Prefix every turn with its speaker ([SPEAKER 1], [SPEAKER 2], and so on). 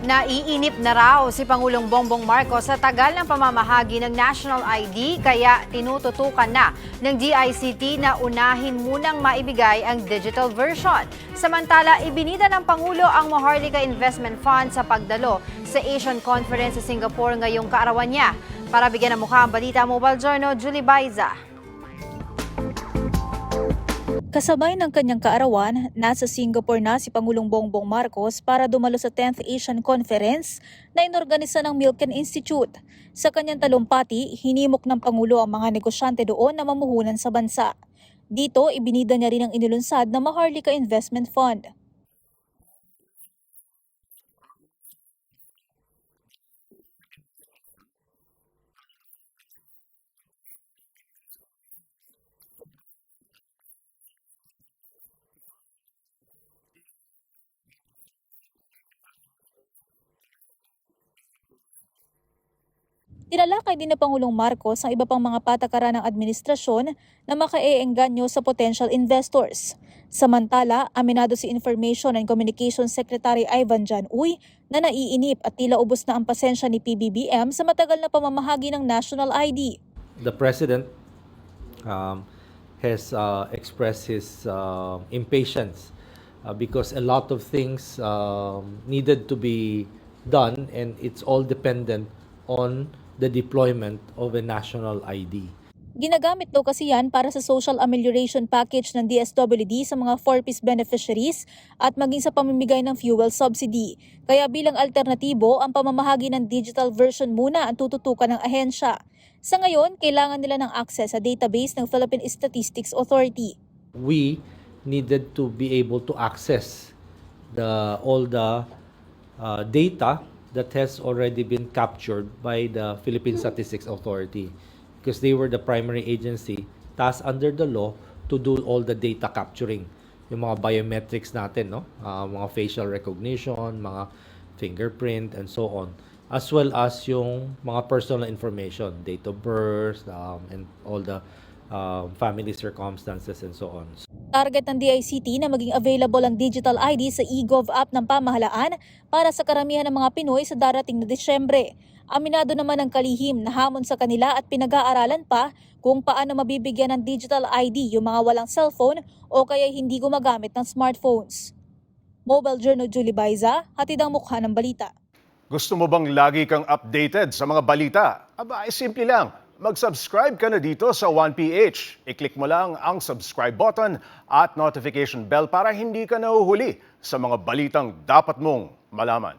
[SPEAKER 1] Naiinip na raw si Pangulong Bongbong Marcos sa tagal ng pamamahagi ng National ID kaya tinututukan na ng DICT na unahin munang maibigay ang digital version. Samantala, ibinida ng Pangulo ang Maharlika Investment Fund sa pagdalo sa Asian Conference sa Singapore ngayong kaarawan niya. Para bigyan ng mukha ang balita, Mobile Journal, Julie Baiza.
[SPEAKER 2] Kasabay ng kanyang kaarawan, nasa Singapore na si Pangulong Bongbong Marcos para dumalo sa 10th Asian Conference na inorganisa ng Milken Institute. Sa kanyang talumpati, hinimok ng Pangulo ang mga negosyante doon na mamuhunan sa bansa. Dito, ibinida niya rin ang inilunsad na Maharlika Investment Fund. Tinalakay din ni Pangulong Marcos ang iba pang mga patakaran ng administrasyon na makaeengganyo sa potential investors. Samantala, aminado si Information and Communications Secretary Ivan Jan Uy na naiinip at tila ubos na ang pasensya ni PBBM sa matagal na pamamahagi ng national ID.
[SPEAKER 3] The President has expressed his impatience because a lot of things needed to be done, and it's all dependent on the deployment of a national ID.
[SPEAKER 2] Ginagamit daw kasi yan para sa social amelioration package ng DSWD sa mga 4-piece beneficiaries at maging sa pamimigay ng fuel subsidy. Kaya bilang alternatibo, ang pamamahagi ng digital version muna ang tututukan ng ahensya. Sa ngayon, kailangan nila ng access sa database ng Philippine Statistics Authority.
[SPEAKER 3] We needed to be able to access all the data that has already been captured by the Philippine Statistics Authority, because they were the primary agency tasked under the law to do all the data capturing. Yung mga biometrics natin, no? Mga facial recognition, mga fingerprint, and so on. As well as yung mga personal information, date of birth, and all the family circumstances, and so on.
[SPEAKER 2] Target ng DICT na maging available ang digital ID sa eGov app ng pamahalaan para sa karamihan ng mga Pinoy sa darating na Disyembre. Aminado naman ang kalihim na hamon sa kanila at pinag-aaralan pa kung paano mabibigyan ng digital ID yung mga walang cellphone o kaya hindi gumagamit ng smartphones. Mobile Journal, Julie Baiza, hatid ang mukha ng balita.
[SPEAKER 4] Gusto mo bang lagi kang updated sa mga balita? Aba, ay simple lang. Mag-subscribe ka na dito sa 1PH. I-click mo lang ang subscribe button at notification bell para hindi ka nahuhuli sa mga balitang dapat mong malaman.